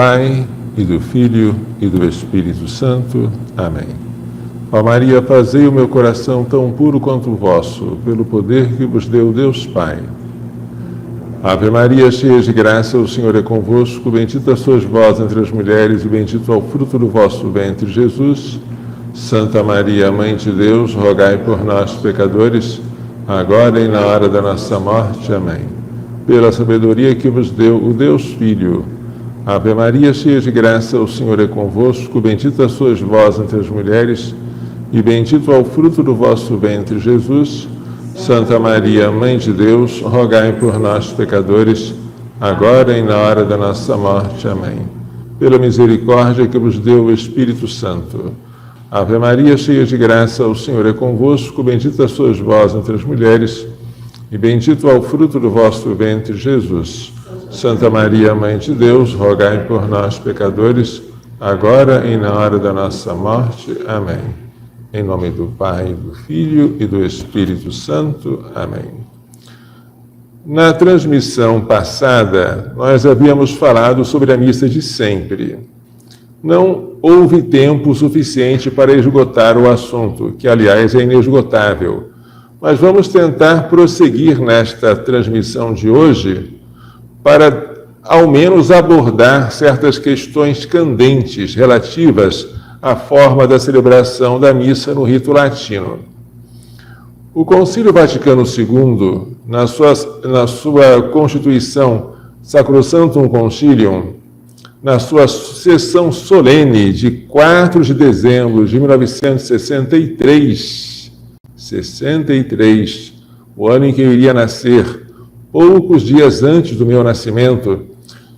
Pai, e do Filho, e do Espírito Santo. Amém. Ó Maria, fazei o meu coração tão puro quanto o vosso, pelo poder que vos deu Deus Pai. Ave Maria, cheia de graça, o Senhor é convosco, bendita sois vós entre as mulheres, e bendito é o fruto do vosso ventre, Jesus. Santa Maria, Mãe de Deus, rogai por nós, pecadores, agora e na hora da nossa morte. Amém. Pela sabedoria que vos deu o Deus Filho. Ave Maria, cheia de graça, o Senhor é convosco, bendita sois vós entre as mulheres, e bendito é o fruto do vosso ventre, Jesus. Santa Maria, Mãe de Deus, rogai por nós, pecadores, agora e na hora da nossa morte. Amém. Pela misericórdia que vos deu o Espírito Santo. Ave Maria, cheia de graça, o Senhor é convosco, bendita sois vós entre as mulheres, e bendito é o fruto do vosso ventre, Jesus. Santa Maria, Mãe de Deus, rogai por nós, pecadores, agora e na hora da nossa morte. Amém. Em nome do Pai, do Filho e do Espírito Santo. Amém. Na transmissão passada, nós havíamos falado sobre a missa de sempre. Não houve tempo suficiente para esgotar o assunto, que, aliás, é inesgotável. Mas vamos tentar prosseguir nesta transmissão de hoje para, ao menos, abordar certas questões candentes relativas à forma da celebração da missa no rito latino. O Concílio Vaticano II, na sua Constituição Sacrosanctum Concilium, na sua sessão solene de 4 de dezembro de 1963, o ano em que eu iria nascer, poucos dias antes do meu nascimento,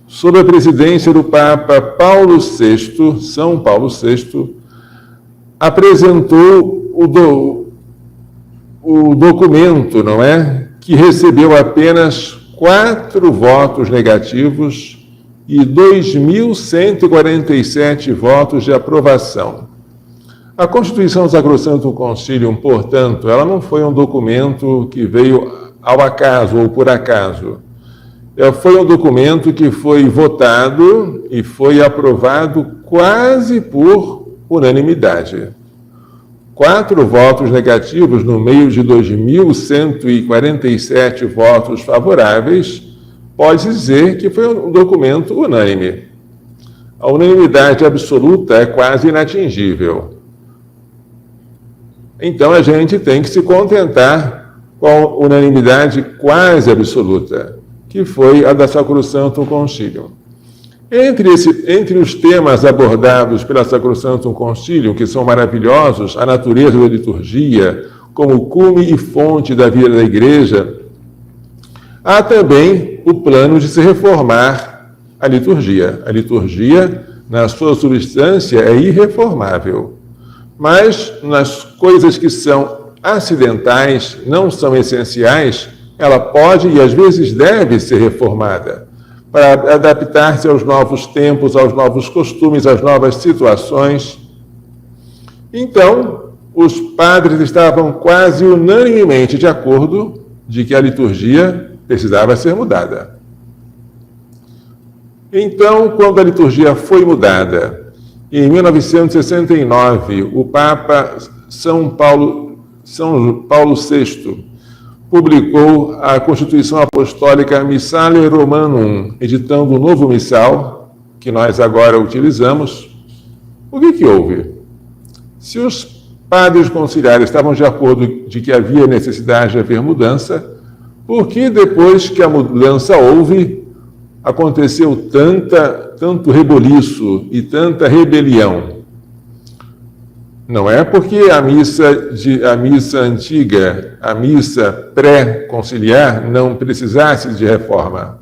sob a presidência do Papa Paulo VI, São Paulo VI, apresentou o documento, não é? Que recebeu apenas 4 votos negativos e 2.147 votos de aprovação. A Constituição Sacrosanctum Concilium, portanto, ela não foi um documento que veio ao acaso ou por acaso. Foi um documento que foi votado e foi aprovado quase por unanimidade. 4 votos negativos no meio de 2.147 votos favoráveis, pode dizer que foi um documento unânime. A unanimidade absoluta é quase inatingível. Então a gente tem que se contentar com a unanimidade quase absoluta, que foi a da Sacrosanctum Concilium. Entre os temas abordados pela Sacrosanctum Concilium, que são maravilhosos, a natureza da liturgia, como cume e fonte da vida da Igreja, há também o plano de se reformar a liturgia. A liturgia, na sua substância, é irreformável. Mas, nas coisas que são acidentais, não são essenciais, ela pode e às vezes deve ser reformada para adaptar-se aos novos tempos, aos novos costumes, às novas situações. Então, os padres estavam quase unanimemente de acordo de que a liturgia precisava ser mudada. Então, quando a liturgia foi mudada, em 1969, o Papa São Paulo VI publicou a Constituição Apostólica Missale Romanum, editando o novo missal, que nós agora utilizamos. O que houve? Se os padres conciliares estavam de acordo de que havia necessidade de haver mudança, por que depois que a mudança houve, aconteceu tanto reboliço e tanta rebelião? Não é porque a missa antiga, a missa pré-conciliar, não precisasse de reforma.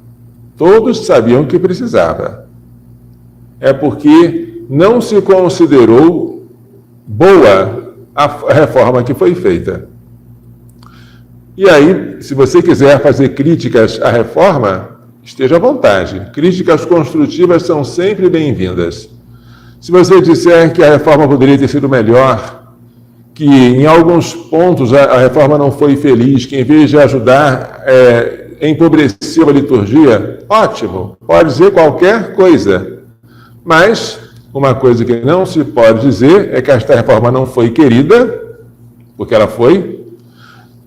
Todos sabiam que precisava. É porque não se considerou boa a reforma que foi feita. E aí, se você quiser fazer críticas à reforma, esteja à vontade. Críticas construtivas são sempre bem-vindas. Se você disser que a reforma poderia ter sido melhor, que em alguns pontos a reforma não foi feliz, que em vez de ajudar, empobreceu a liturgia, ótimo, pode dizer qualquer coisa. Mas uma coisa que não se pode dizer é que esta reforma não foi querida, porque ela foi,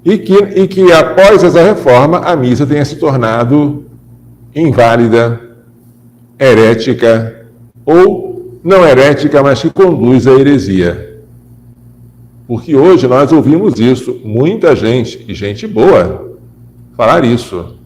e que após essa reforma a missa tenha se tornado inválida, herética, ou não herética, mas que conduz à heresia. Porque hoje nós ouvimos isso, muita gente, e gente boa, falar isso.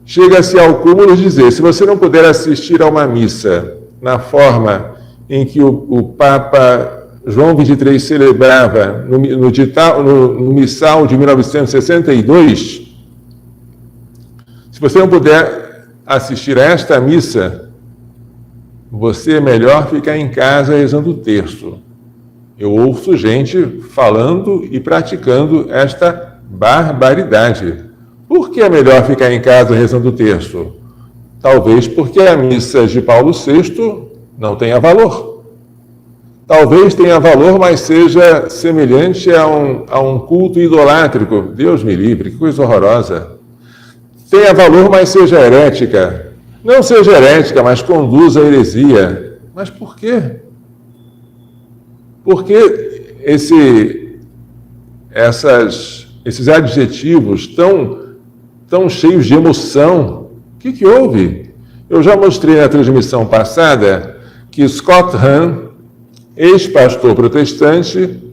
Chega-se ao cúmulo de dizer, se você não puder assistir a uma missa na forma em que o Papa João XXIII celebrava no missal de 1962, se você não puder assistir a esta missa, você é melhor ficar em casa rezando o terço. Eu ouço gente falando e praticando esta barbaridade. Por que é melhor ficar em casa rezando o terço? Talvez porque a missa de Paulo VI não tenha valor. Talvez tenha valor, mas seja semelhante a um culto idolátrico. Deus me livre, que coisa horrorosa. Tenha valor, mas seja herética. Não seja herética, mas conduza à heresia. Mas por quê? Por que esses adjetivos tão cheios de emoção? O que houve? Eu já mostrei na transmissão passada que Scott Hahn, ex-pastor protestante,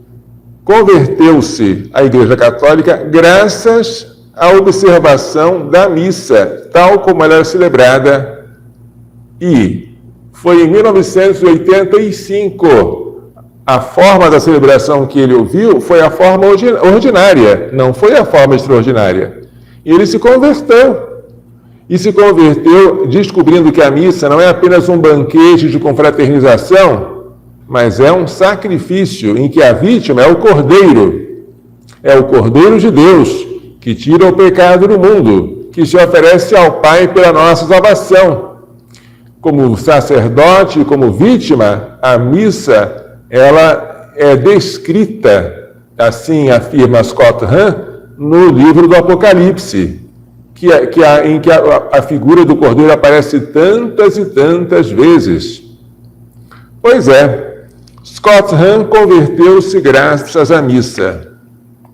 converteu-se à Igreja Católica graças à observação da missa, tal como ela era celebrada. E foi em 1985, a forma da celebração que ele ouviu foi a forma ordinária, não foi a forma extraordinária. E ele se converteu. E se converteu descobrindo que a missa não é apenas um banquete de confraternização, mas é um sacrifício em que a vítima é o Cordeiro. É o Cordeiro de Deus, que tira o pecado do mundo, que se oferece ao Pai pela nossa salvação. Como sacerdote, como vítima, a missa, ela é descrita, assim afirma Scott Hahn, no livro do Apocalipse, em que a figura do Cordeiro aparece tantas e tantas vezes. Pois é, Scott Hahn converteu-se graças à missa.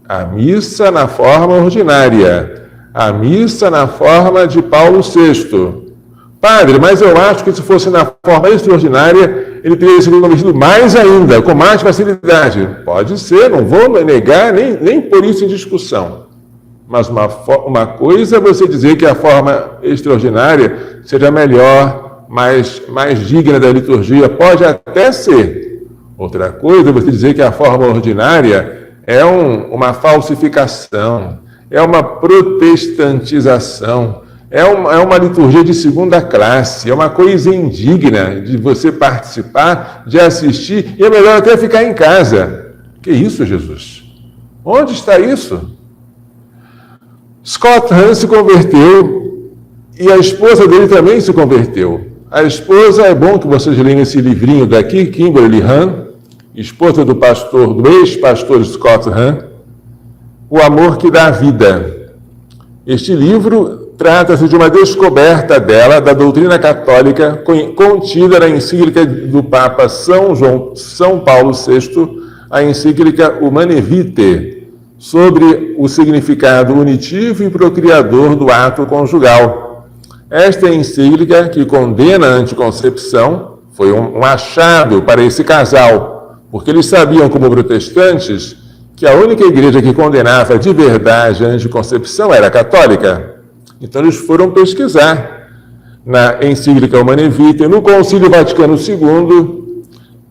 A missa na forma ordinária, a missa na forma de Paulo VI. Padre, mas eu acho que se fosse na forma extraordinária, ele teria sido convertido mais ainda, com mais facilidade. Pode ser, não vou negar, nem por isso em discussão. Mas uma coisa é você dizer que a forma extraordinária seja melhor, mais digna da liturgia, pode até ser. Outra coisa é você dizer que a forma ordinária é uma falsificação, é uma protestantização, é uma liturgia de segunda classe, é uma coisa indigna de você participar, de assistir, e é melhor até ficar em casa. Que isso, Jesus? Onde está isso? Scott Hahn se converteu e a esposa dele também se converteu. A esposa, é bom que vocês leiam esse livrinho daqui, Kimberly Hahn, esposa do ex-pastor Scott Hahn, O Amor que Dá Vida. Este livro trata-se de uma descoberta dela, da doutrina católica, contida na encíclica do Papa São Paulo VI, a encíclica Humanae Vitae, sobre o significado unitivo e procriador do ato conjugal. Esta encíclica, que condena a anticoncepção, foi um achado para esse casal, porque eles sabiam, como protestantes, que a única igreja que condenava de verdade a anticoncepção era a católica. Então eles foram pesquisar na encíclica Humanae Vitae, no Concílio Vaticano II.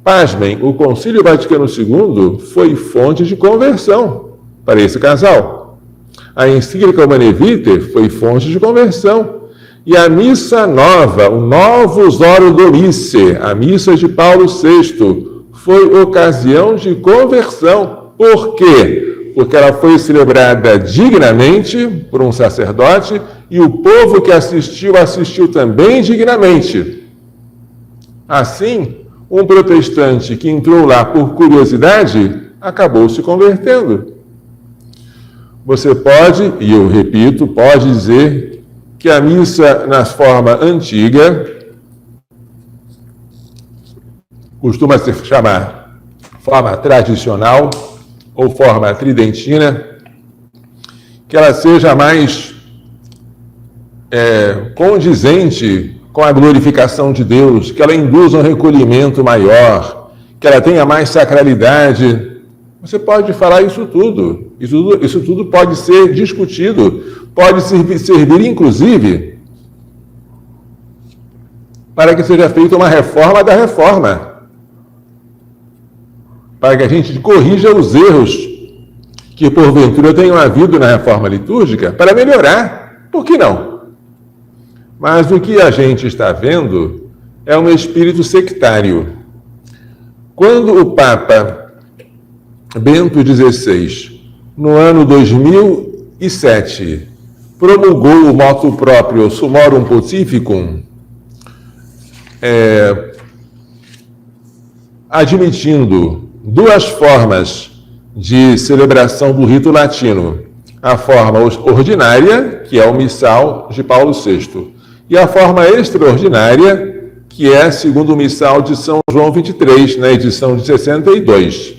Pasmem, o Concílio Vaticano II foi fonte de conversão para esse casal. A encíclica Humanae Vitae foi fonte de conversão. E a missa nova, o Novus Ordo Dominici, a missa de Paulo VI, foi ocasião de conversão. Por quê? Porque ela foi celebrada dignamente por um sacerdote e o povo que assistiu também dignamente. Assim, um protestante que entrou lá por curiosidade acabou se convertendo. Você pode, e eu repito, pode dizer que a missa na forma antiga costuma se chamar forma tradicional ou forma tridentina, que ela seja mais condizente com a glorificação de Deus, que ela induza um recolhimento maior, que ela tenha mais sacralidade. Você pode falar isso tudo. Isso tudo pode ser discutido, pode servir inclusive para que seja feita uma reforma da reforma, para que a gente corrija os erros que porventura tenham havido na reforma litúrgica, para melhorar. Por que não? Mas o que a gente está vendo é um espírito sectário. Quando o Papa Bento XVI, no ano 2007, promulgou o motu proprio Summorum Pontificum, admitindo duas formas de celebração do rito latino, a forma ordinária, que é o missal de Paulo VI, e a forma extraordinária, que é segundo o missal de São João XXIII, na edição de 62.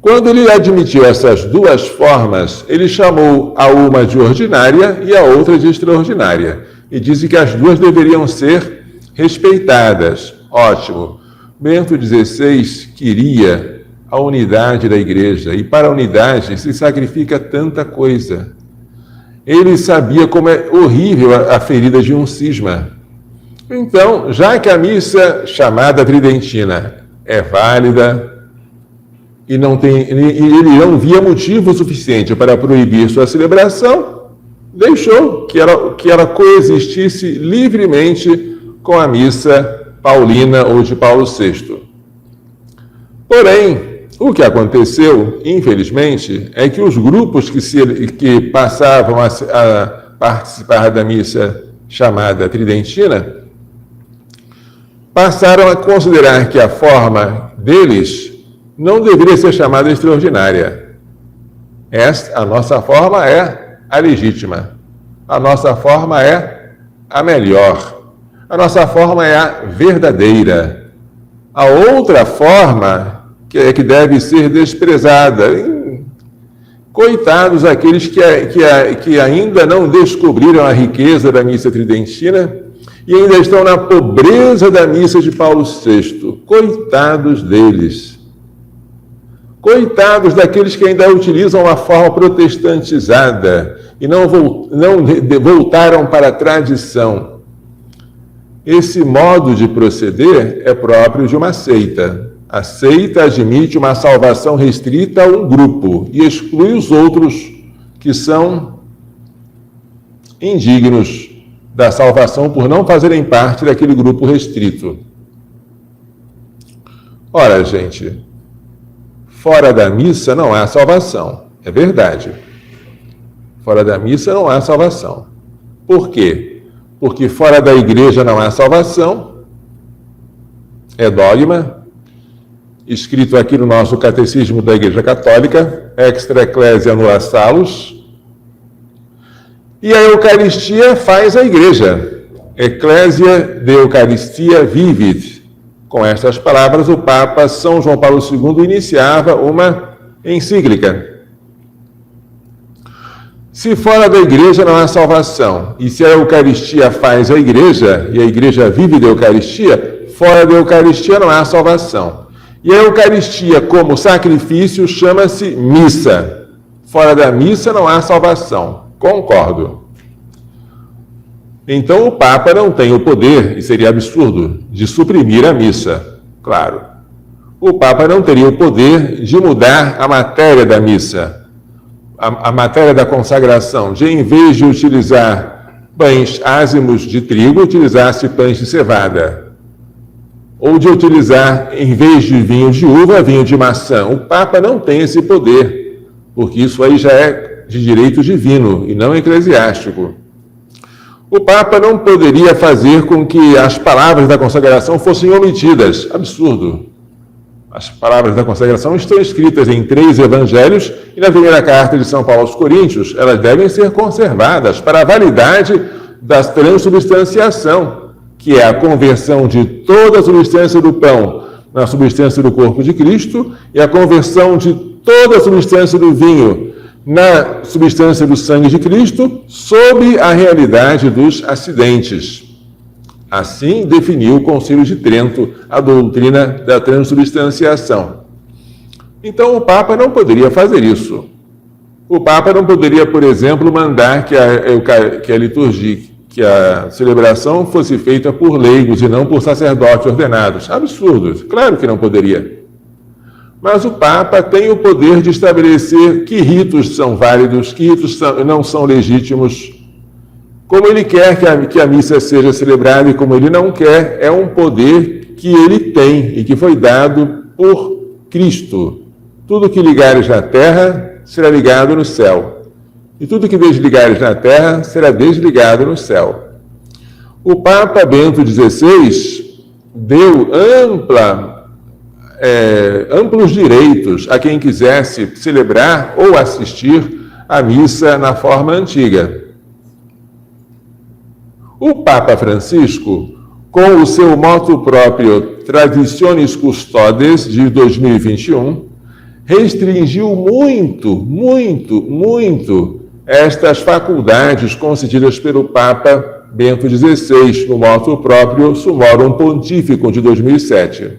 Quando ele admitiu essas duas formas, ele chamou a uma de ordinária e a outra de extraordinária, e disse que as duas deveriam ser respeitadas. Ótimo. Bento XVI queria a unidade da igreja, e para a unidade se sacrifica tanta coisa. Ele sabia como é horrível a ferida de um cisma. Então, já que a missa chamada tridentina é válida e ele não via motivo suficiente para proibir sua celebração, deixou que ela coexistisse livremente com a missa paulina ou de Paulo VI. Porém, o que aconteceu, infelizmente, é que os grupos que passavam a participar da missa chamada tridentina passaram a considerar que a forma deles não deveria ser chamada extraordinária. A nossa forma é a legítima. A nossa forma é a melhor. A nossa forma é a verdadeira. A outra forma que deve ser desprezada. Coitados aqueles que ainda não descobriram a riqueza da missa tridentina e ainda estão na pobreza da missa de Paulo VI. Coitados deles. Coitados daqueles que ainda utilizam a forma protestantizada e não voltaram para a tradição. Esse modo de proceder é próprio de uma seita. A seita admite uma salvação restrita a um grupo e exclui os outros que são indignos da salvação por não fazerem parte daquele grupo restrito. Ora, gente, fora da missa não há salvação. É verdade. Fora da missa não há salvação. Por quê? Porque fora da igreja não há salvação. É dogma. Escrito aqui no nosso Catecismo da Igreja Católica, Extra Ecclesia Nulla Salus. E a Eucaristia faz a Igreja. Ecclesia de Eucaristia vivit. Com estas palavras, o Papa São João Paulo II iniciava uma encíclica. Se fora da Igreja não há salvação, e se a Eucaristia faz a Igreja, e a Igreja vive da Eucaristia, fora da Eucaristia não há salvação. E a Eucaristia, como sacrifício, chama-se missa. Fora da missa não há salvação. Concordo. Então o Papa não tem o poder, e seria absurdo, de suprimir a missa. Claro. O Papa não teria o poder de mudar a matéria da missa, a matéria da consagração, de em vez de utilizar pães ázimos de trigo, utilizasse pães de cevada. Ou de utilizar, em vez de vinho de uva, vinho de maçã. O Papa não tem esse poder, porque isso aí já é de direito divino e não eclesiástico. O Papa não poderia fazer com que as palavras da consagração fossem omitidas. Absurdo. As palavras da consagração estão escritas em 3 evangelhos e na primeira carta de São Paulo aos Coríntios, elas devem ser conservadas para a validade da transubstanciação, que é a conversão de toda a substância do pão na substância do corpo de Cristo e a conversão de toda a substância do vinho na substância do sangue de Cristo, sob a realidade dos acidentes. Assim definiu o Concílio de Trento a doutrina da transubstanciação. Então o Papa não poderia fazer isso. O Papa não poderia, por exemplo, mandar que a liturgia, que a celebração fosse feita por leigos e não por sacerdotes ordenados. Absurdo, claro que não poderia. Mas o Papa tem o poder de estabelecer que ritos são válidos, que ritos não são legítimos, como ele quer que a missa seja celebrada e como ele não quer, é um poder que ele tem e que foi dado por Cristo. Tudo que ligares na terra será ligado no céu, e tudo que desligares na terra será desligado no céu. O Papa Bento XVI deu amplos direitos a quem quisesse celebrar ou assistir à missa na forma antiga. O Papa Francisco, com o seu motu próprio Traditionis Custodes de 2021, restringiu muito estas faculdades concedidas pelo Papa Bento XVI no motu próprio Summorum Pontificum de 2007.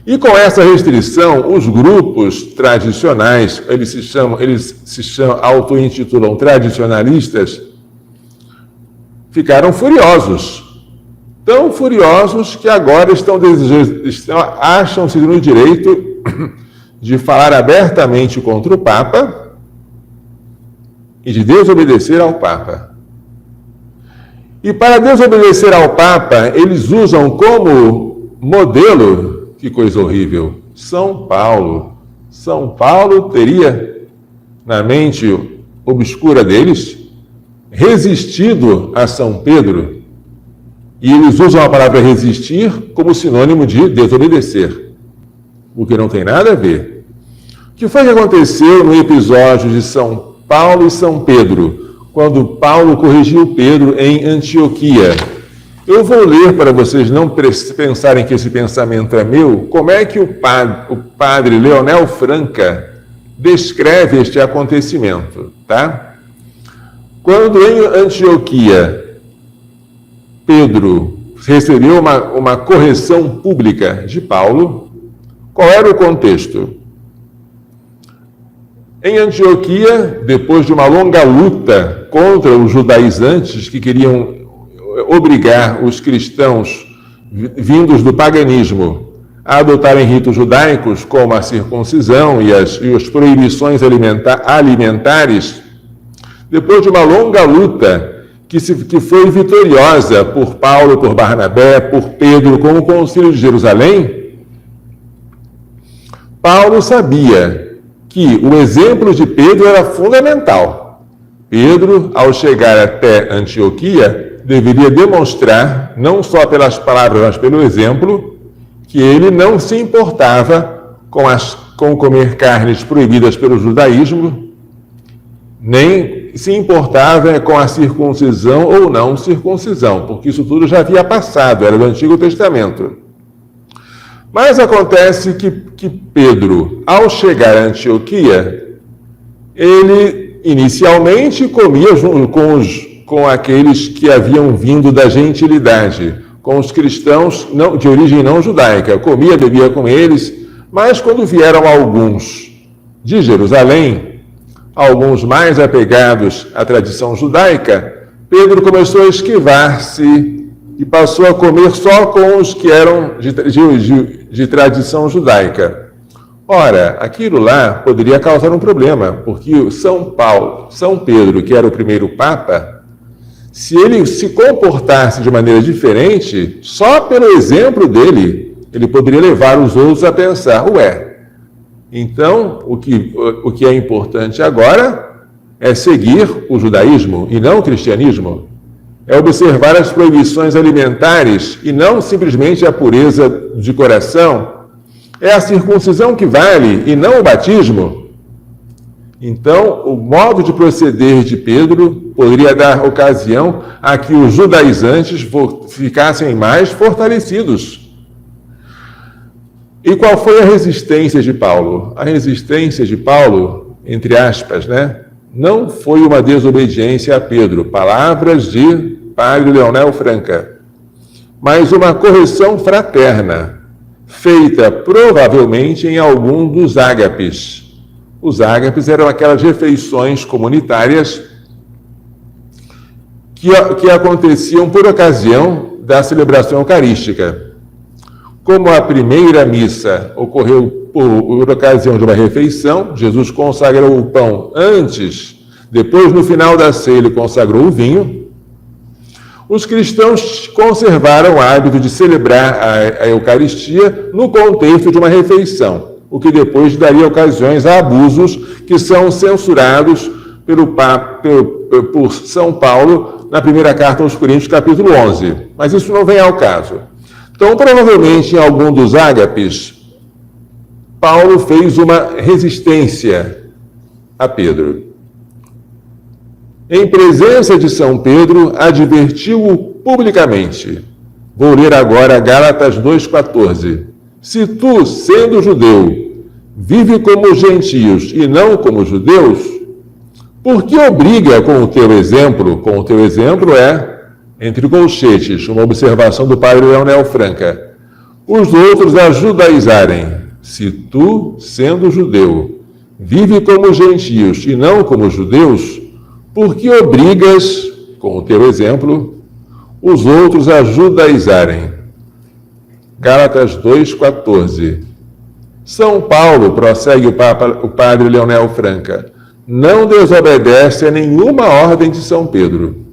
E com essa restrição, os grupos tradicionais, eles se auto-intitulam tradicionalistas, ficaram furiosos. Tão furiosos que agora acham-se no direito de falar abertamente contra o Papa e de desobedecer ao Papa. E para desobedecer ao Papa, eles usam como modelo, que coisa horrível, São Paulo. São Paulo teria, na mente obscura deles, resistido a São Pedro. E eles usam a palavra resistir como sinônimo de desobedecer, o que não tem nada a ver. O que foi que aconteceu no episódio de São Paulo e São Pedro, quando Paulo corrigiu Pedro em Antioquia? Eu vou ler para vocês não pensarem que esse pensamento é meu, como é que o padre Leonel Franca descreve este acontecimento, tá? Quando em Antioquia Pedro recebeu uma correção pública de Paulo, qual era o contexto? Em Antioquia, depois de uma longa luta contra os judaizantes que queriam obrigar os cristãos vindos do paganismo a adotarem ritos judaicos, como a circuncisão e as proibições alimentares, depois de uma longa luta que foi vitoriosa por Paulo, por Barnabé, por Pedro, com o Concílio de Jerusalém, Paulo sabia que o exemplo de Pedro era fundamental. Pedro, ao chegar até Antioquia, deveria demonstrar, não só pelas palavras, mas pelo exemplo, que ele não se importava com comer carnes proibidas pelo judaísmo, nem se importava com a circuncisão ou não circuncisão, porque isso tudo já havia passado, era do Antigo Testamento. Mas acontece que Pedro, ao chegar a Antioquia, ele inicialmente comia com aqueles que haviam vindo da gentilidade, com os cristãos de origem não judaica. Comia, bebia com eles, mas quando vieram alguns de Jerusalém, alguns mais apegados à tradição judaica, Pedro começou a esquivar-se e passou a comer só com os que eram de tradição judaica. Ora, aquilo lá poderia causar um problema, porque São Pedro, que era o primeiro Papa, se ele se comportasse de maneira diferente, só pelo exemplo dele, ele poderia levar os outros a pensar, então o que é importante agora é seguir o judaísmo e não o cristianismo. É observar as proibições alimentares e não simplesmente a pureza de coração. É a circuncisão que vale e não o batismo. Então, o modo de proceder de Pedro poderia dar ocasião a que os judaizantes ficassem mais fortalecidos. E qual foi a resistência de Paulo? A resistência de Paulo, entre aspas, né, não foi uma desobediência a Pedro, palavras de Padre Leonel Franca, mas uma correção fraterna, feita provavelmente em algum dos ágapes. Os ágapes eram aquelas refeições comunitárias que aconteciam por ocasião da celebração eucarística. Como a primeira missa ocorreu por ocasião de uma refeição, Jesus consagrou o pão antes, depois no final da ceia ele consagrou o vinho. Os cristãos conservaram o hábito de celebrar a Eucaristia no contexto de uma refeição, o que depois daria ocasiões a abusos que são censurados por São Paulo na primeira carta aos Coríntios, capítulo 11. Mas isso não vem ao caso. Então, provavelmente, em algum dos ágapes, Paulo fez uma resistência a Pedro. Em presença de São Pedro, advertiu-o publicamente. Vou ler agora Gálatas 2,14. Se tu, sendo judeu, vive como gentios e não como judeus, por que obriga com o teu exemplo? Com o teu exemplo é, entre colchetes, uma observação do padre Leonel Franca, os outros a judaizarem. Se tu, sendo judeu, vive como gentios e não como judeus, por que obrigas, com o teu exemplo, os outros a judaizarem? Gálatas 2,14. São Paulo, prossegue o padre Leonel Franca, não desobedece a nenhuma ordem de São Pedro.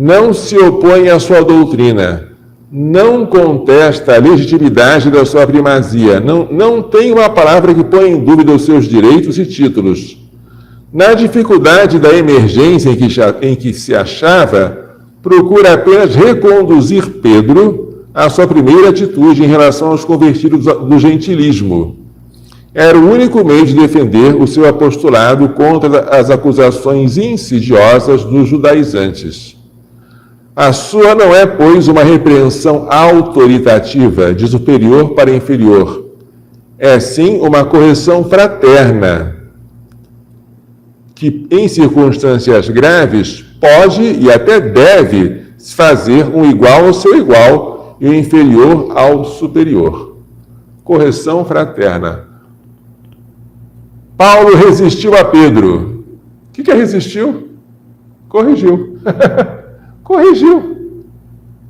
Não se opõe à sua doutrina, não contesta a legitimidade da sua primazia, não tem uma palavra que ponha em dúvida os seus direitos e títulos. Na dificuldade da emergência em que se achava, procura apenas reconduzir Pedro à sua primeira atitude em relação aos convertidos do gentilismo. Era o único meio de defender o seu apostolado contra as acusações insidiosas dos judaizantes. A sua não é, pois, uma repreensão autoritativa, de superior para inferior. É, sim, uma correção fraterna, que, em circunstâncias graves, pode e até deve fazer um igual ao seu igual e o inferior ao superior. Correção fraterna. Paulo resistiu a Pedro. O que é resistiu? Corrigiu.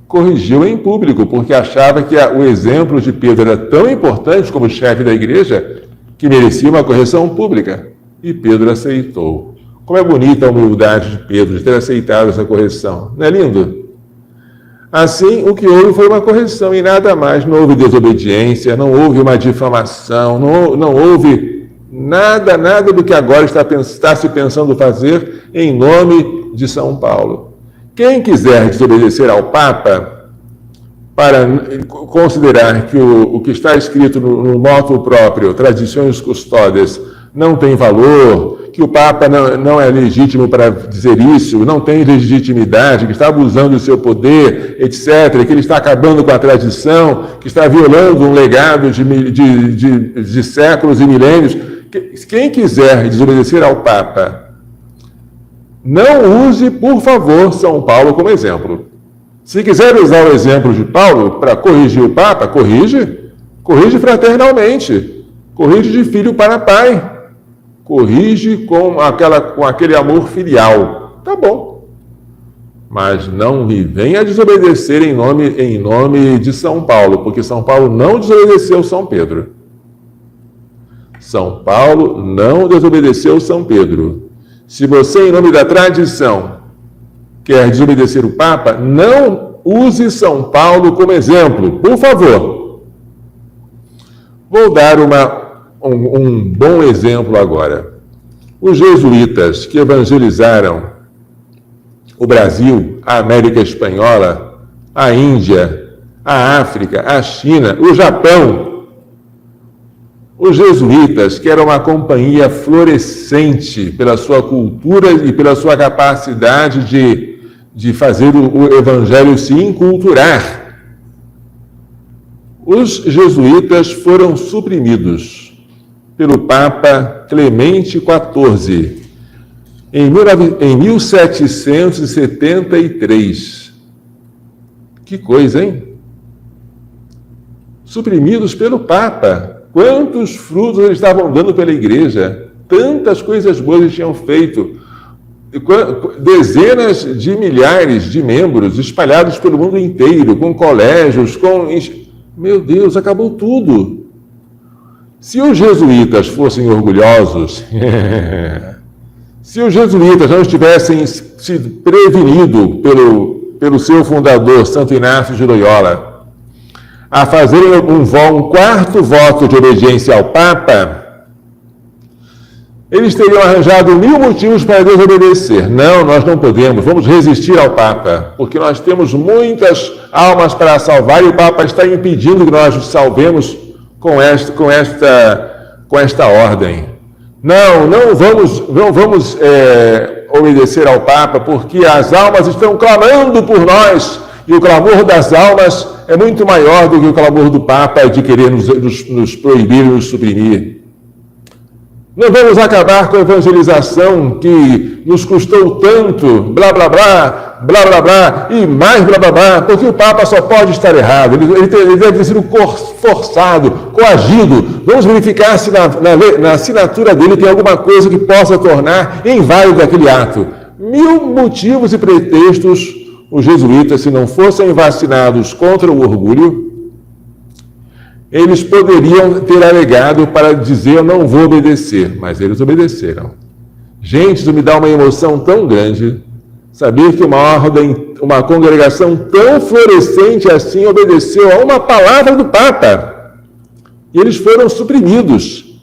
Corrigiu em público, porque achava que o exemplo de Pedro era tão importante como chefe da igreja que merecia uma correção pública. E Pedro aceitou. Como é bonita a humildade de Pedro de ter aceitado essa correção. Não é lindo? Assim, o que houve foi uma correção e nada mais. Não houve desobediência, não houve uma difamação, não houve nada do que agora está se pensando fazer em nome de São Paulo. Quem quiser desobedecer ao Papa, para considerar que o que está escrito no motu próprio, Traditionis Custodes, não tem valor, que o Papa não é legítimo para dizer isso, não tem legitimidade, que está abusando do seu poder, etc., que ele está acabando com a tradição, que está violando um legado de séculos e milênios. Quem quiser desobedecer ao Papa, não use, por favor, São Paulo como exemplo. Se quiser usar o exemplo de Paulo para corrigir o Papa, corrige fraternalmente, corrige de filho para pai, corrige com aquele amor filial. Tá bom. Mas não me venha desobedecer em nome de São Paulo, porque São Paulo não desobedeceu São Pedro. São Paulo não desobedeceu São Pedro. Se você, em nome da tradição, quer desobedecer o Papa, não use São Paulo como exemplo, por favor. Vou dar um bom exemplo agora. Os jesuítas que evangelizaram o Brasil, a América Espanhola, a Índia, a África, a China, o Japão, os jesuítas, que eram uma companhia florescente pela sua cultura e pela sua capacidade de fazer o evangelho se inculturar. Os jesuítas foram suprimidos pelo Papa Clemente XIV em 1773. Que coisa, hein? Suprimidos pelo Papa. Quantos frutos eles estavam dando pela igreja? Tantas coisas boas eles tinham feito. Dezenas de milhares de membros espalhados pelo mundo inteiro, com colégios, com... Meu Deus, acabou tudo. Se os jesuítas fossem orgulhosos, se os jesuítas não tivessem sido prevenidos pelo seu fundador, Santo Inácio de Loyola, a fazerem um quarto voto de obediência ao Papa, eles teriam arranjado 1000 motivos para desobedecer. Não, nós não podemos, vamos resistir ao Papa, porque nós temos muitas almas para salvar e o Papa está impedindo que nós os salvemos com esta ordem. Não vamos obedecer ao Papa, porque as almas estão clamando por nós, e o clamor das almas é muito maior do que o clamor do Papa de querer nos proibir e nos suprimir. Não vamos acabar com a evangelização que nos custou tanto, blá, blá, blá, blá, blá, blá, e mais blá, blá, blá, porque o Papa só pode estar errado. Ele deve ter sido forçado, coagido. Vamos verificar se na assinatura dele tem alguma coisa que possa tornar inválido aquele ato. 1000 motivos e pretextos os jesuítas, se não fossem vacinados contra o orgulho, eles poderiam ter alegado para dizer: eu não vou obedecer, mas eles obedeceram. Gente, isso me dá uma emoção tão grande, saber que uma congregação tão florescente assim obedeceu a uma palavra do Papa. E eles foram suprimidos.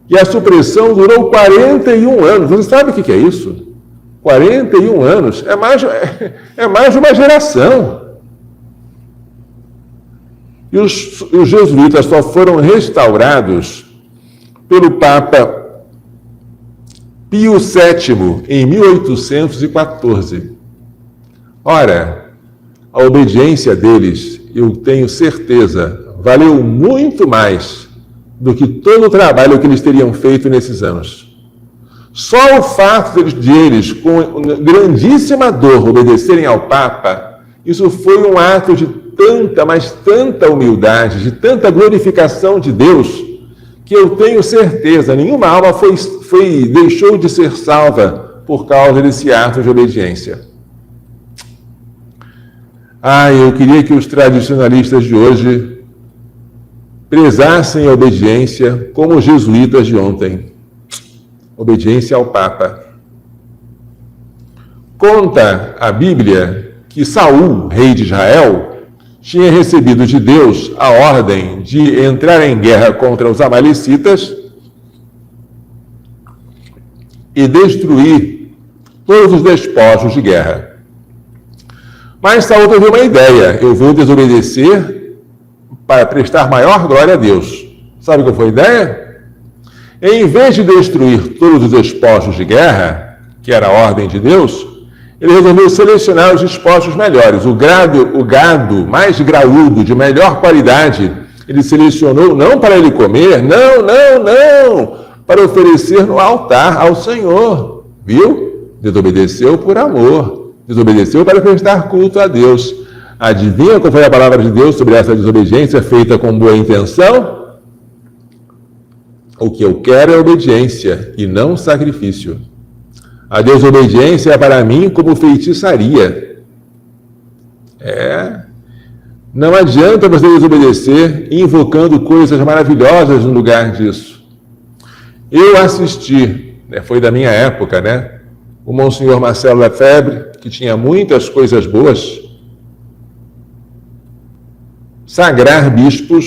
E a supressão durou 41 anos. Você sabe o que é isso? 41 anos. É mais de uma geração. E os jesuítas só foram restaurados pelo Papa Pio VII em 1814. Ora, a obediência deles, eu tenho certeza, valeu muito mais do que todo o trabalho que eles teriam feito nesses anos. Só o fato de eles, com grandíssima dor, obedecerem ao Papa, isso foi um ato de tanta humildade, de tanta glorificação de Deus, que eu tenho certeza, nenhuma alma deixou de ser salva por causa desse ato de obediência. Eu queria que os tradicionalistas de hoje prezassem a obediência como os jesuítas de ontem. Obediência ao Papa. Conta a Bíblia que Saul, rei de Israel, tinha recebido de Deus a ordem de entrar em guerra contra os amalecitas e destruir todos os despojos de guerra. Mas Saul teve uma ideia: eu vou desobedecer para prestar maior glória a Deus. Sabe qual foi a ideia? Em vez de destruir todos os despojos de guerra, que era a ordem de Deus, ele resolveu selecionar os despojos melhores. O gado mais graúdo, de melhor qualidade, ele selecionou não para ele comer, não, para oferecer no altar ao Senhor. Viu? Desobedeceu por amor, desobedeceu para prestar culto a Deus. Adivinha qual foi a palavra de Deus sobre essa desobediência feita com boa intenção? O que eu quero é obediência e não sacrifício. A desobediência é para mim como feitiçaria. Não adianta você desobedecer invocando coisas maravilhosas no lugar disso. Eu assisti, foi da minha época, o Monsenhor Marcelo Lefebvre, que tinha muitas coisas boas, sagrar bispos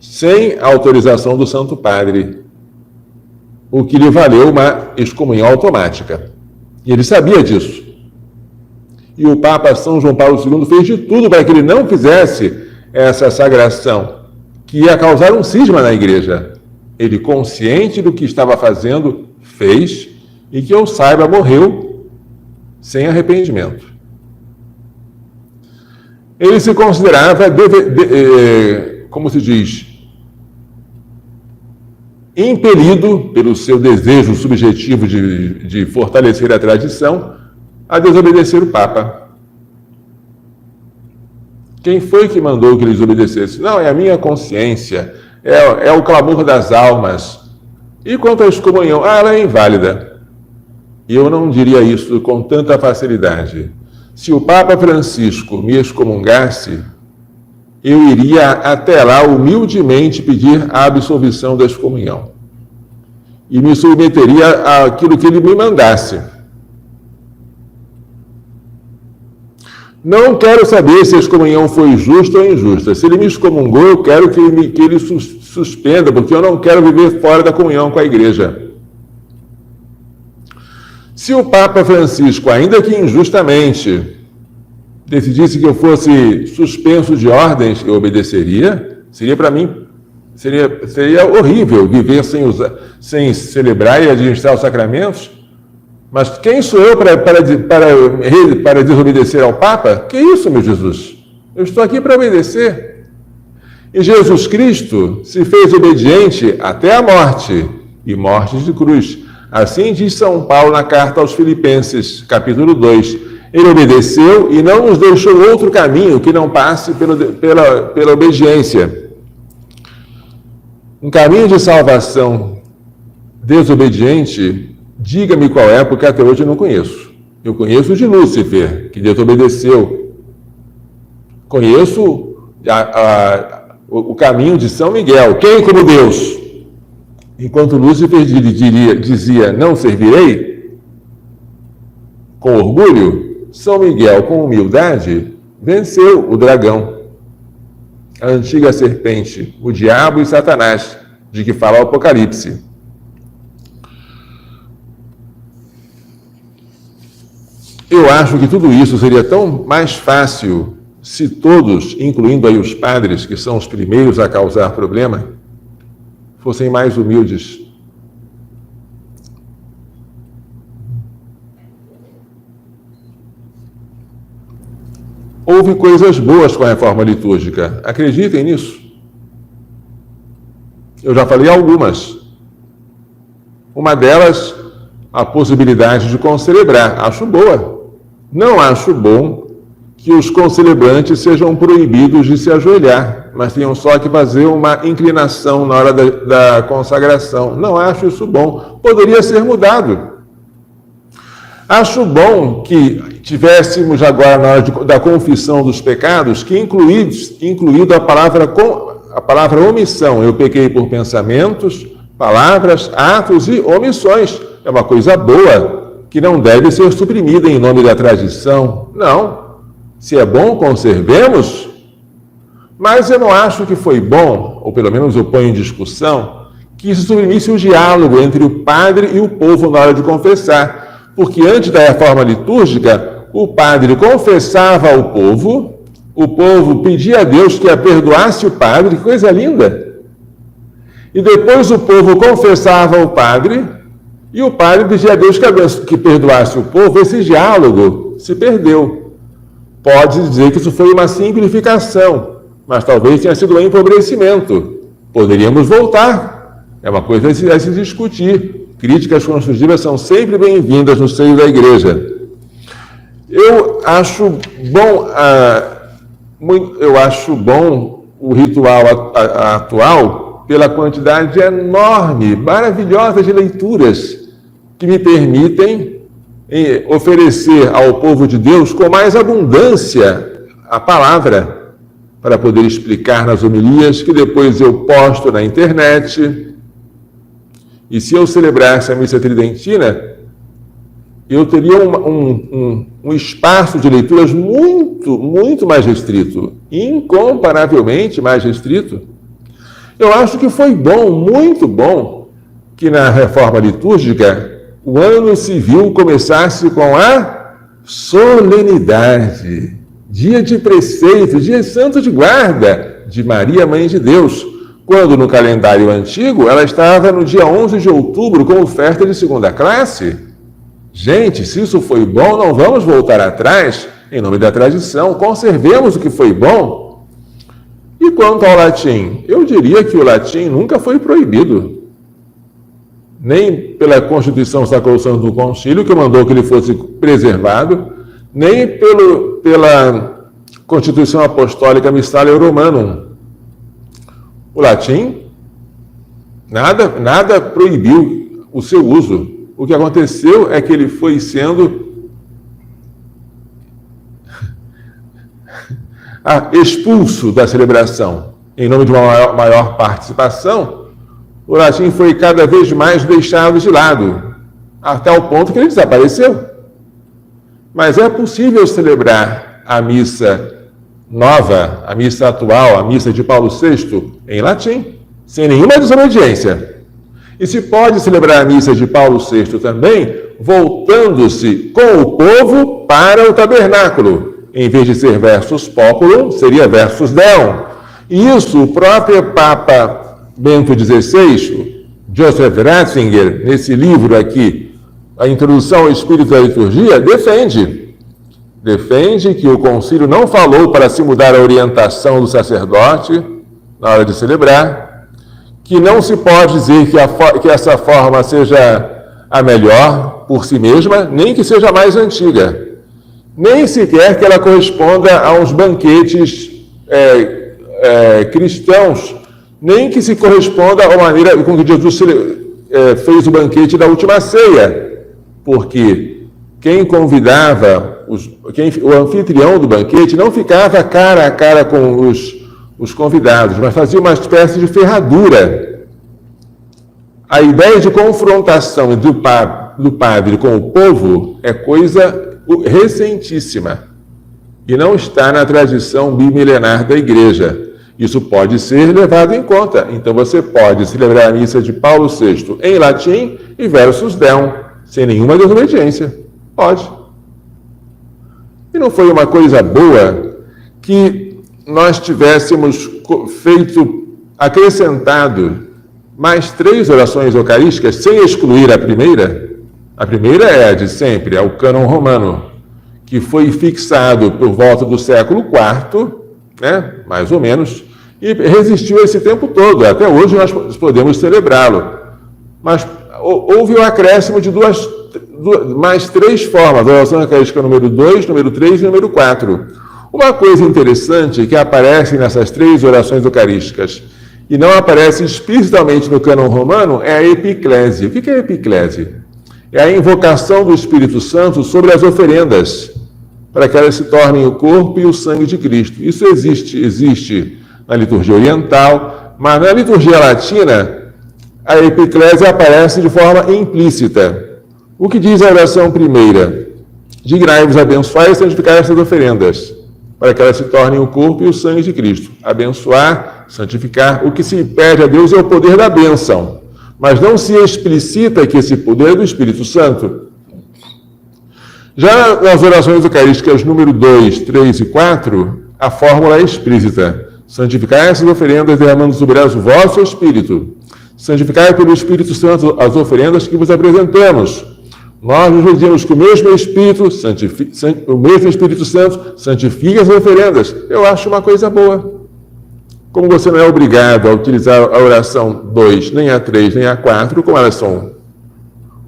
sem autorização do Santo Padre, o que lhe valeu uma excomunhão automática. E ele sabia disso. E o Papa São João Paulo II fez de tudo para que ele não fizesse essa sagração, que ia causar um cisma na igreja. Ele, consciente do que estava fazendo, fez, e que eu saiba, morreu sem arrependimento. Ele se considerava como se diz, impelido pelo seu desejo subjetivo de fortalecer a tradição, a desobedecer o Papa. Quem foi que mandou que ele desobedecesse? Não, é a minha consciência, é o clamor das almas. E quanto à excomunhão? Ela é inválida. E eu não diria isso com tanta facilidade. Se o Papa Francisco me excomungasse, eu iria até lá humildemente pedir a absolvição da excomunhão. E me submeteria àquilo que ele me mandasse. Não quero saber se a excomunhão foi justa ou injusta. Se ele me excomungou, eu quero que ele suspenda, porque eu não quero viver fora da comunhão com a Igreja. Se o Papa Francisco, ainda que injustamente, decidisse que eu fosse suspenso de ordens, eu obedeceria. Seria para mim, seria horrível viver sem celebrar e administrar os sacramentos. Mas quem sou eu para desobedecer ao Papa? Que isso, meu Jesus? Eu estou aqui para obedecer. E Jesus Cristo se fez obediente até a morte, e morte de cruz. Assim diz São Paulo na carta aos Filipenses, capítulo 2. Ele obedeceu e não nos deixou outro caminho que não passe pela obediência. Um caminho de salvação desobediente, diga-me qual é, porque até hoje eu não conheço. Eu conheço o de Lúcifer, que desobedeceu. Conheço o caminho de São Miguel. Quem como Deus? Enquanto Lúcifer dizia, não servirei, com orgulho, São Miguel, com humildade, venceu o dragão, a antiga serpente, o diabo e Satanás, de que fala o Apocalipse. Eu acho que tudo isso seria tão mais fácil se todos, incluindo aí os padres, que são os primeiros a causar problema, fossem mais humildes. Houve coisas boas com a reforma litúrgica. Acreditem nisso. Eu já falei algumas. Uma delas, a possibilidade de concelebrar. Acho boa. Não acho bom que os concelebrantes sejam proibidos de se ajoelhar, mas tenham só que fazer uma inclinação na hora da consagração. Não acho isso bom. Poderia ser mudado. Acho bom que tivéssemos agora, na hora da confissão dos pecados, que incluído a palavra omissão. Eu pequei por pensamentos, palavras, atos e omissões. É uma coisa boa, que não deve ser suprimida em nome da tradição. Não. Se é bom, conservemos. Mas eu não acho que foi bom, ou pelo menos eu ponho em discussão, que se suprimisse o diálogo entre o padre e o povo na hora de confessar. Porque antes da reforma litúrgica, o padre confessava ao povo, o povo pedia a Deus que a perdoasse o padre, que coisa linda. E depois o povo confessava ao padre, e o padre pedia a Deus que perdoasse o povo. Esse diálogo se perdeu. Pode dizer que isso foi uma simplificação, mas talvez tenha sido um empobrecimento. Poderíamos voltar. É uma coisa a se discutir. Críticas construtivas são sempre bem-vindas no seio da Igreja. Eu acho bom o ritual atual pela quantidade enorme, maravilhosa de leituras que me permitem oferecer ao povo de Deus com mais abundância a palavra, para poder explicar nas homilias, que depois eu posto na internet. E se eu celebrasse a missa tridentina, eu teria um espaço de leituras muito, muito mais restrito, incomparavelmente mais restrito. Eu acho que foi bom, muito bom, que na reforma litúrgica o ano civil começasse com a solenidade, dia de preceito, dia santo de guarda de Maria, Mãe de Deus, quando no calendário antigo ela estava no dia 11 de outubro com oferta de segunda classe. Gente, se isso foi bom, não vamos voltar atrás em nome da tradição. Conservemos o que foi bom. E quanto ao latim? Eu diria que o latim nunca foi proibido. Nem pela Constituição Sacrossanta do Concílio, que mandou que ele fosse preservado, nem pela Constituição Apostólica Missale Romanum. O latim, nada proibiu o seu uso. O que aconteceu é que ele foi sendo expulso da celebração. Em nome de uma maior participação, o latim foi cada vez mais deixado de lado, até o ponto que ele desapareceu. Mas é possível celebrar a missa nova, a missa atual, a missa de Paulo VI, em latim, sem nenhuma desobediência. E se pode celebrar a missa de Paulo VI também, voltando-se com o povo para o tabernáculo. Em vez de ser versus populum, seria versus deum. E isso o próprio Papa Bento XVI, Joseph Ratzinger, nesse livro aqui, A Introdução ao Espírito da Liturgia, defende que o concílio não falou para se mudar a orientação do sacerdote na hora de celebrar, que não se pode dizer que essa forma seja a melhor por si mesma, nem que seja mais antiga. Nem sequer que ela corresponda a uns banquetes cristãos, nem que se corresponda à maneira com que Jesus fez o banquete da última ceia, porque quem convidava, o anfitrião do banquete não ficava cara a cara com os convidados, mas fazia uma espécie de ferradura. A ideia de confrontação do padre com o povo é coisa recentíssima e não está na tradição bimilenar da Igreja. Isso pode ser levado em conta. Então você pode celebrar a missa de Paulo VI em latim e versus deum, sem nenhuma desobediência. Pode. E não foi uma coisa boa que nós tivéssemos acrescentado mais 3 orações eucarísticas, sem excluir a primeira? A primeira é a de sempre, é o cânon romano, que foi fixado por volta do século IV, né, mais ou menos, e resistiu esse tempo todo. Até hoje nós podemos celebrá-lo. Mas houve o acréscimo de mais 3 formas, a oração eucarística número 2, número 3 e número 4. Uma coisa interessante que aparece nessas 3 orações eucarísticas e não aparece explicitamente no cânon romano é a epiclese. O que é a epiclese? É a invocação do Espírito Santo sobre as oferendas, para que elas se tornem o corpo e o sangue de Cristo. Isso existe na liturgia oriental, mas na liturgia latina, a epiclese aparece de forma implícita. O que diz a oração primeira? Digrai-vos, abençoai e santificar essas oferendas, para que elas se tornem o corpo e o sangue de Cristo. Abençoar, santificar, o que se pede a Deus é o poder da bênção. Mas não se explicita que esse poder é do Espírito Santo. Já nas orações eucarísticas número 2, 3 e 4, a fórmula é explícita. Santificai essas oferendas derramando sobre elas o vosso Espírito. Santificai pelo Espírito Santo as oferendas que vos apresentamos. Nós nos pedimos que o mesmo Espírito Santo santifique as oferendas. Eu acho uma coisa boa. Como você não é obrigado a utilizar a oração 2, nem a 3, nem a 4, como elas são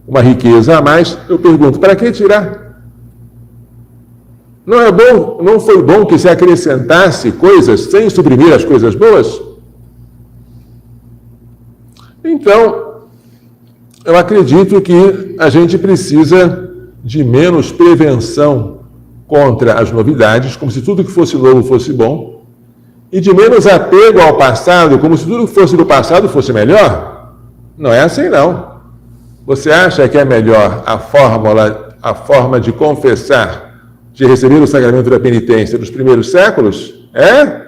uma riqueza a mais, eu pergunto, para que tirar? Não foi bom que se acrescentasse coisas sem suprimir as coisas boas? Então, eu acredito que a gente precisa de menos prevenção contra as novidades, como se tudo que fosse novo fosse bom, e de menos apego ao passado, como se tudo que fosse do passado fosse melhor. Não é assim, não. Você acha que é melhor a forma de confessar, de receber o sacramento da penitência dos primeiros séculos? É?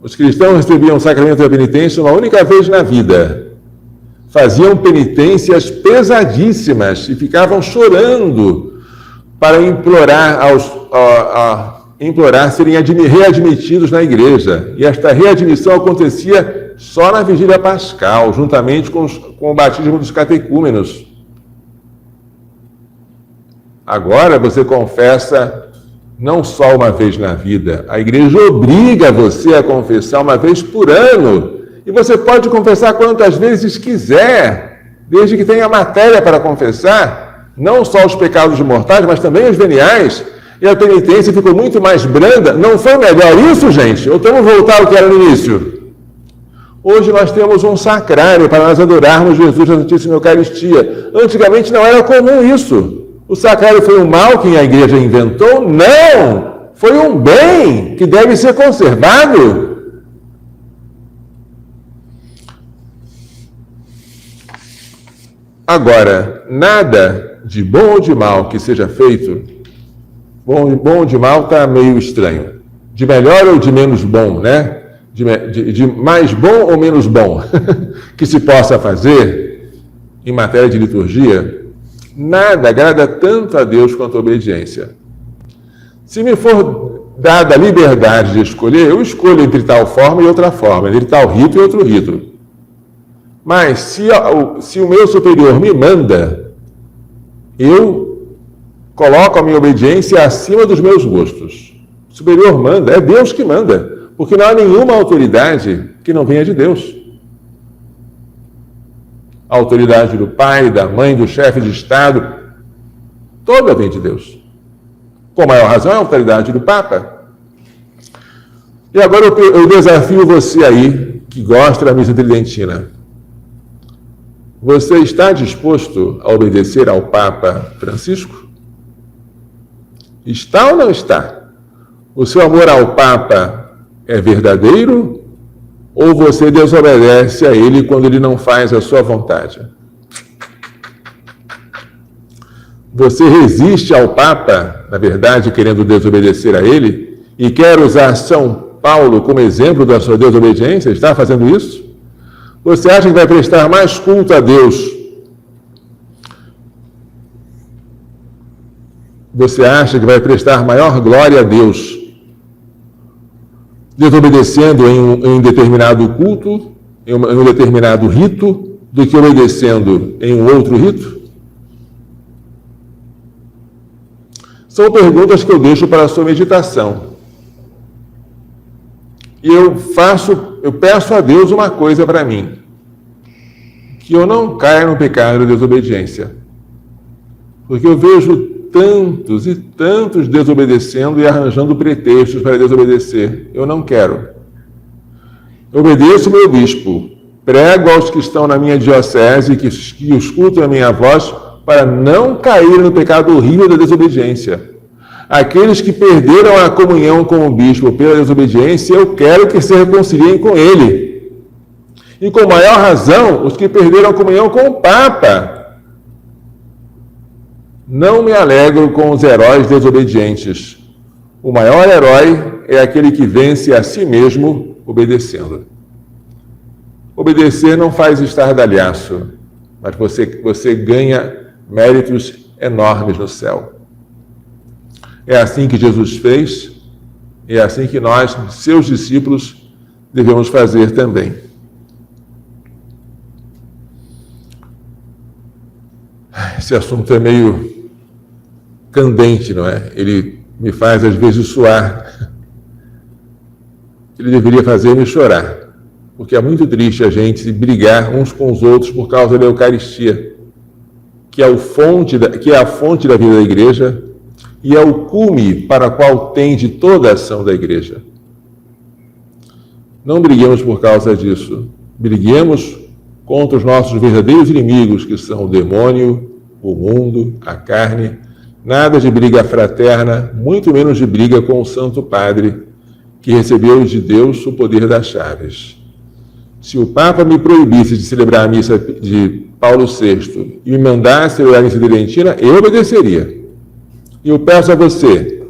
Os cristãos recebiam o sacramento da penitência uma única vez na vida. Faziam penitências pesadíssimas e ficavam chorando para implorar serem readmitidos na igreja. E esta readmissão acontecia só na vigília pascal, juntamente com o batismo dos catecúmenos. Agora você confessa não só uma vez na vida. A igreja obriga você a confessar uma vez por ano. E você pode confessar quantas vezes quiser, desde que tenha matéria para confessar, não só os pecados mortais, mas também os veniais. E a penitência ficou muito mais branda. Não foi melhor isso, gente? Ou estamos voltar ao que era no início? Hoje nós temos um sacrário para nós adorarmos Jesus na Santíssima Eucaristia. Antigamente não era comum isso. O sacrário foi um mal que a igreja inventou? Não! Foi um bem que deve ser conservado. Agora, nada de bom ou de mal que seja feito, bom ou de mal está meio estranho. De melhor ou de menos bom, né? De mais bom ou menos bom que se possa fazer em matéria de liturgia, nada agrada tanto a Deus quanto a obediência. Se me for dada a liberdade de escolher, eu escolho entre tal forma e outra forma, entre tal rito e outro rito. Mas se o meu superior me manda, eu coloco a minha obediência acima dos meus gostos. O superior manda, é Deus que manda. Porque não há nenhuma autoridade que não venha de Deus. A autoridade do pai, da mãe, do chefe de Estado, toda vem de Deus. Com maior razão, a autoridade do Papa. E agora eu desafio você aí, que gosta da missa tridentina. Você está disposto a obedecer ao Papa Francisco? Está ou não está? O seu amor ao Papa é verdadeiro ou você desobedece a ele quando ele não faz a sua vontade? Você resiste ao Papa, na verdade, querendo desobedecer a ele, e quer usar São Paulo como exemplo da sua desobediência? Está fazendo isso? Você acha que vai prestar mais culto a Deus? Você acha que vai prestar maior glória a Deus desobedecendo em um determinado culto, em um determinado rito, do que obedecendo em um outro rito? São perguntas que eu deixo para a sua meditação. E eu peço a Deus uma coisa para mim, que eu não caia no pecado da desobediência. Porque eu vejo tantos e tantos desobedecendo e arranjando pretextos para desobedecer. Eu não quero. Eu obedeço o meu bispo, prego aos que estão na minha diocese, que escutam a minha voz, para não cair no pecado horrível da desobediência. Aqueles que perderam a comunhão com o bispo pela desobediência, eu quero que se reconciliem com ele. E com maior razão, os que perderam a comunhão com o Papa. Não me alegro com os heróis desobedientes. O maior herói é aquele que vence a si mesmo obedecendo. Obedecer não faz estardalhaço, mas você ganha méritos enormes no céu. É assim que Jesus fez, é assim que nós, seus discípulos, devemos fazer também. Esse assunto é meio candente, não é? Ele me faz, às vezes, suar. Ele deveria fazer-me chorar, porque é muito triste a gente brigar uns com os outros por causa da Eucaristia, que é a fonte da vida da igreja e é o cume para o qual tende toda a ação da igreja. Não briguemos por causa disso. Briguemos contra os nossos verdadeiros inimigos, que são o demônio, o mundo, a carne. Nada de briga fraterna, muito menos de briga com o Santo Padre, que recebeu de Deus o poder das chaves. Se o Papa me proibisse de celebrar a missa de Paulo VI e me mandasse celebrar a missa tridentina, eu obedeceria. E eu peço a você,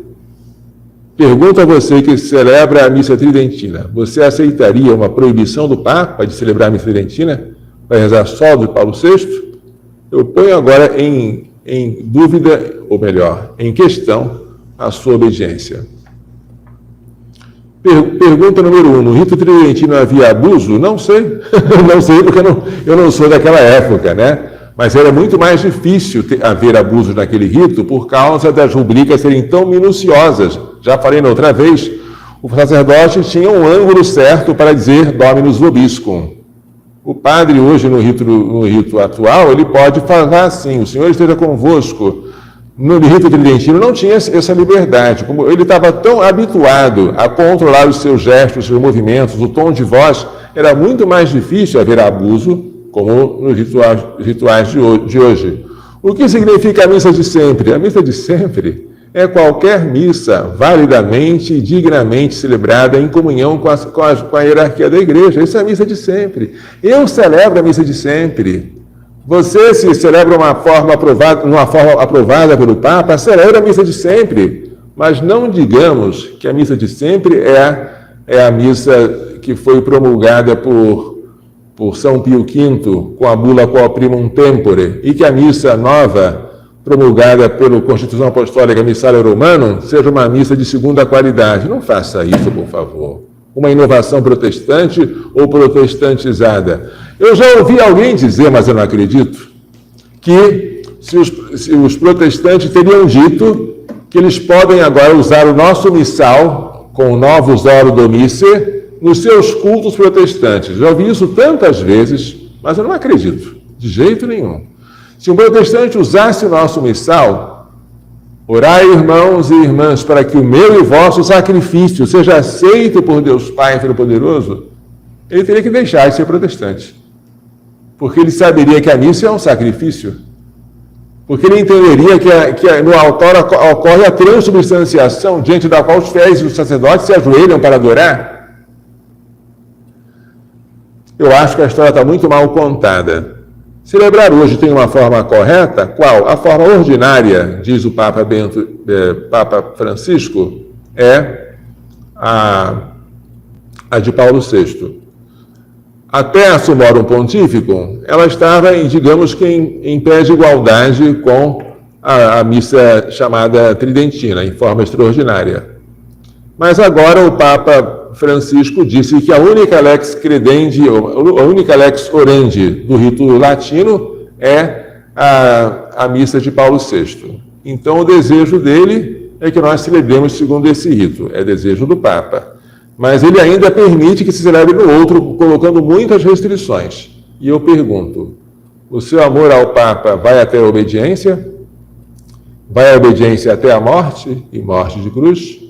pergunto a você que celebra a missa tridentina, você aceitaria uma proibição do Papa de celebrar a missa tridentina para rezar só do Paulo VI? Eu ponho agora em dúvida, ou melhor, em questão, a sua obediência. Pergunta número 1. No rito tridentino havia abuso? Não sei. Não sei porque eu não sou daquela época, né? Mas era muito mais difícil haver abusos naquele rito por causa das rubricas serem tão minuciosas. Já falei na outra vez, o sacerdote tinha um ângulo certo para dizer Dominus vobiscum. O padre hoje, no rito atual, ele pode falar assim, o Senhor esteja convosco. No rito tridentino não tinha essa liberdade. Como ele estava tão habituado a controlar os seus gestos, os seus movimentos, o tom de voz, era muito mais difícil haver abuso, como nos rituais de hoje. O que significa a missa de sempre? A missa de sempre é qualquer missa validamente e dignamente celebrada em comunhão com a hierarquia da igreja. Isso é a missa de sempre. Eu celebro a missa de sempre. Você, se celebra uma forma aprovada pelo Papa, celebra a missa de sempre. Mas não digamos que a missa de sempre é a missa que foi promulgada por São Pio V, com a bula Quo Primum Tempore, e que a missa nova, promulgada pela Constituição Apostólica Missália Romanum, seja uma missa de segunda qualidade. Não faça isso, por favor. Uma inovação protestante ou protestantizada. Eu já ouvi alguém dizer, mas eu não acredito, que se os protestantes teriam dito que eles podem agora usar o nosso missal, com o Novus Ordo Missae, nos seus cultos protestantes. Já ouvi isso tantas vezes, mas eu não acredito, de jeito nenhum. Se um protestante usasse o nosso missal, orai, irmãos e irmãs, para que o meu e o vosso sacrifício seja aceito por Deus Pai Todo-Poderoso, ele teria que deixar de ser protestante. Porque ele saberia que a missa é um sacrifício. Porque ele entenderia que no altar ocorre a transubstanciação, diante da qual os fiéis e os sacerdotes se ajoelham para adorar. Eu acho que a história está muito mal contada. Celebrar hoje tem uma forma correta? Qual? A forma ordinária, diz o Papa Francisco, é a de Paulo VI. Até a Summorum Pontificum, ela estava, digamos que, em pé de igualdade com a missa chamada tridentina, em forma extraordinária. Mas agora o Papa Francisco disse que a única lex credendi, a única lex orandi do rito latino é a missa de Paulo VI. Então o desejo dele é que nós celebremos segundo esse rito, é desejo do Papa. Mas ele ainda permite que se celebre no outro, colocando muitas restrições. E eu pergunto, o seu amor ao Papa vai até a obediência? Vai a obediência até a morte e morte de cruz?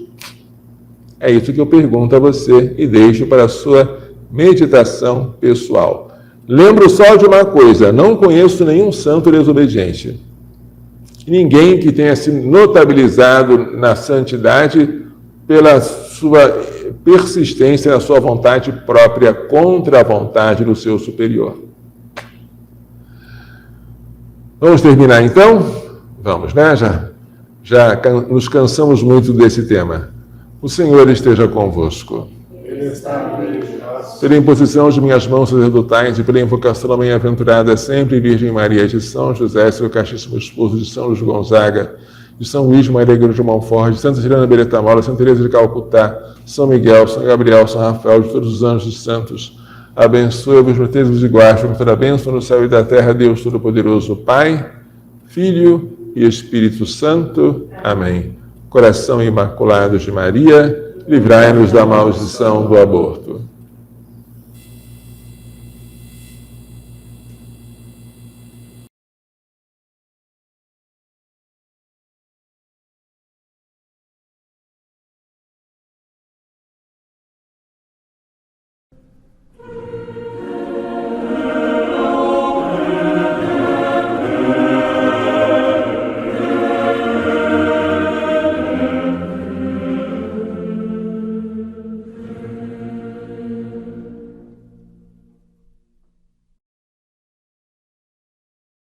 É isso que eu pergunto a você e deixo para a sua meditação pessoal. Lembro só de uma coisa, não conheço nenhum santo desobediente. Ninguém que tenha se notabilizado na santidade pela sua persistência na sua vontade própria contra a vontade do seu superior. Vamos terminar então? Vamos, né? Já nos cansamos muito desse tema. O Senhor esteja convosco. Ele está no meio de nós. Pela imposição de minhas mãos sacerdotais e pela invocação da bem-aventurada sempre Virgem Maria de São José, seu castíssimo esposo, de São Luís Gonzaga, de São Luís Maria de Montfort, de Santa Helena Beretamora, Santa Teresa de Calcutá, São Miguel, São Gabriel, São Rafael, de todos os anjos e santos, abençoe-vos, proteja-vos e guarde com toda a bênção no céu e da terra, Deus Todo-Poderoso, Pai, Filho e Espírito Santo. Amém. Coração imaculado de Maria, livrai-nos da maldição do aborto.